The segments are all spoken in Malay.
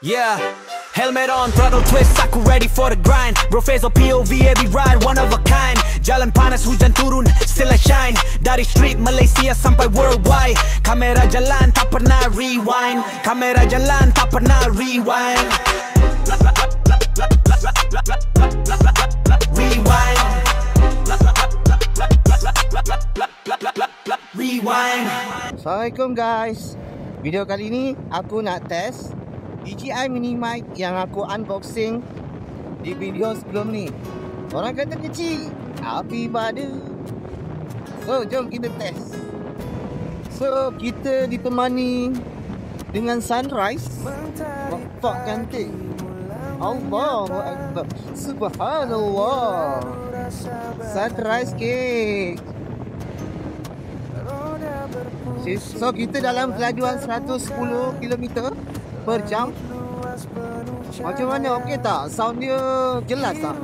Yeah, helmet on, throttle twist, aku ready for the grind. Bro face or POV, every ride, one of a kind. Jalan panas, hujan turun, still I shine. Dari street Malaysia sampai worldwide. Kamera jalan, tak pernah rewind. Kamera jalan, tak pernah rewind. Rewind. Rewind. Assalamualaikum guys. Video kali ni aku nak test DJI Mini Mic yang aku unboxing di video sebelum ni. Orang kata kecil, tapi pada. So jom kita test. So kita ditemani dengan sunrise. Nampak cantik. Allahu Akbar. Subhanallah. Sunrise cake. So kita dalam kelajuan 110 km per jam. Macam mana, okey tak? Sound dia jelas tak?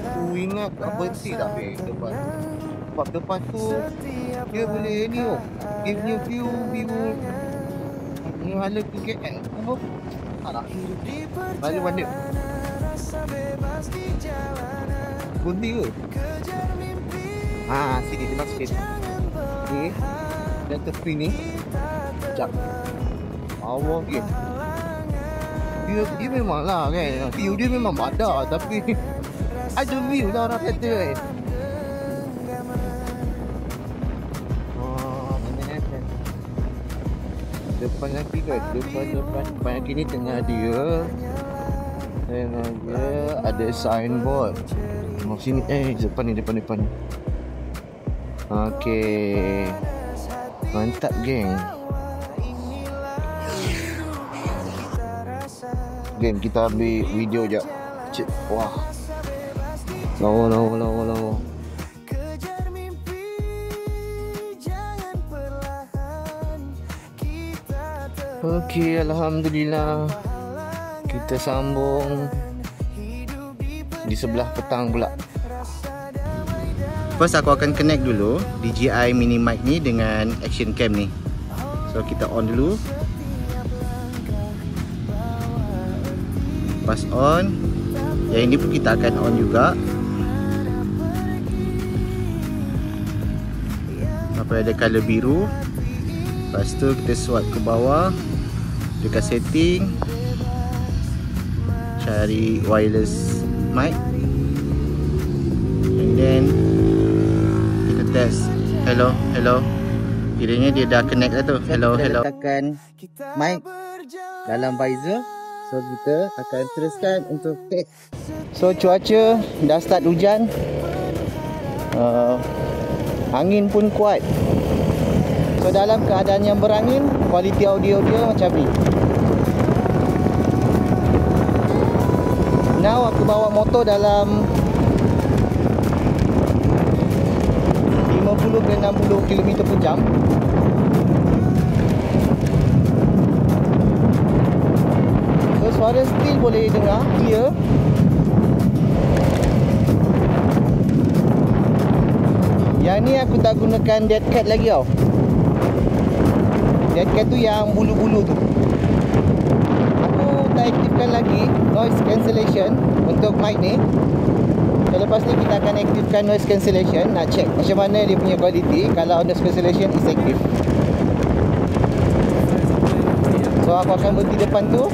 Aku ingat tak berhenti tak depan. Sebab depan tu dia boleh ni oh, give you view hala ke KL. Apa? Tak lah. Balik mana? Bunti ke? Sini dia sikit. Okay. Dan tepi ni sekejap Allah okay. Dia memang lah kan, view dia memang badar. Tapi ada view lah orang kata kan. Depan lagi kan, depan lagi ni tengah dia. Tengah dia ada signboard. Sini depan ni. Okay, mantap geng. Geng, kita ambil video je. Wah, lawa. Okay, alhamdulillah. Kita sambung di sebelah petang pula. First aku akan connect dulu DJI Mini Mic ni dengan action cam ni. So kita on dulu. Pas on. Yang ini pun kita akan on juga. Sampai ada color biru. Lepas tu kita swipe ke bawah. Dekat setting. Cari wireless mic. And then test. Hello. Kiranya dia dah connect lah tu. Hello. Letakkan mic dalam visor. So kita akan teruskan untuk test. So cuaca dah start hujan. Angin pun kuat. So dalam keadaan yang berangin, kualiti audio dia macam ni. Now aku bawa motor dalam 50 ke 60 km per jam. So suara still boleh dengar clear. Yang ni aku tak gunakan dead cat lagi tau. Dead cat tu yang bulu-bulu tu. Aku tak aktifkan lagi noise cancellation untuk mic ni. Lepas ni kita akan aktifkan noise cancellation. Nak check macam mana dia punya quality kalau noise cancellation is active. So aku akan berhenti depan tu.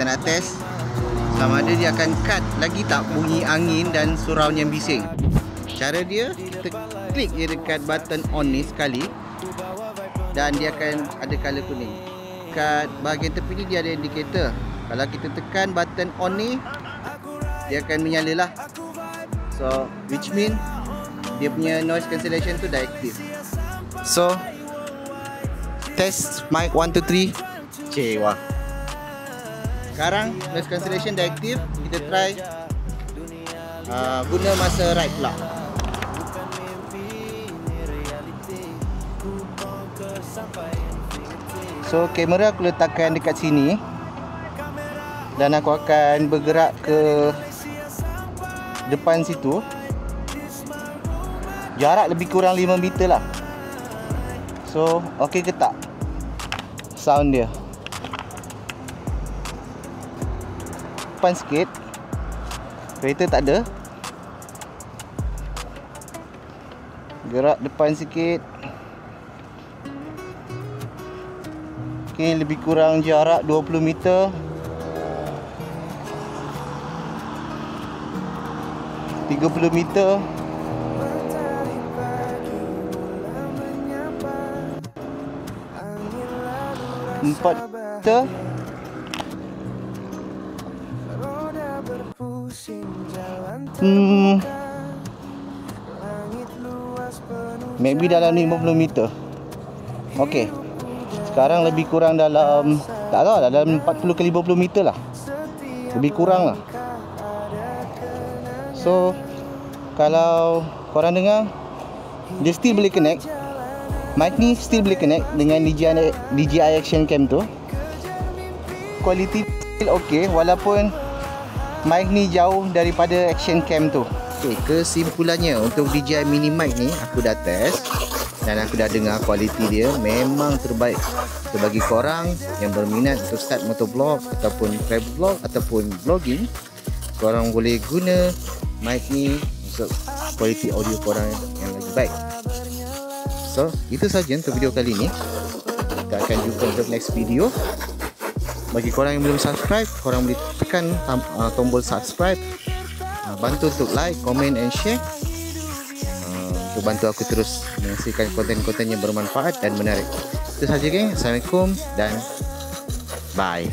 Kita nak test sama ada dia akan cut lagi tak bunyi angin dan surround yang bising. Cara dia, kita klik je dekat button on ni sekali dan dia akan ada color kuning. Kat bahagian tepi ni dia ada indikator. Kalau kita tekan button on ni, dia akan menyala lah. So which mean dia punya noise cancellation tu dah aktif. So test mic 1 2 3. Wah. Sekarang noise cancellation dah aktif. Kita try guna masa ride pula. So kamera aku letakkan dekat sini dan aku akan bergerak ke depan situ. Jarak lebih kurang 5 meter lah. So okey ke tak sound dia? Depan sikit, kereta tak ada. Gerak depan sikit. Okay, lebih kurang jarak 20 meter. 30 meter. 4 meter. Maybe dalam 50 meter. Okey. Sekarang lebih kurang dalam, tak tahu, dalam 40 ke 50 meter lah. Lebih kurang lah. So kalau korang dengar, dia still boleh connect. Mic ni still boleh connect dengan DJI Action Cam tu. Quality still okay, walaupun mic ni jauh daripada Action Cam tu. Okay, kesimpulannya untuk DJI Mini Mic ni aku dah test dan aku dah dengar kualiti dia memang terbaik. So bagi korang yang berminat untuk start motovlog ataupun travel vlog ataupun vlogging, korang boleh guna mic ni untuk kualiti audio korang yang lagi baik. So itu saja untuk video kali ni. Kita akan jumpa untuk next video. Bagi korang yang belum subscribe, korang boleh tekan tombol subscribe. Bantu untuk like, comment and share untuk bantu aku terus menghasilkan konten-konten yang bermanfaat dan menarik. Itu saja geng. Assalamualaikum dan bye.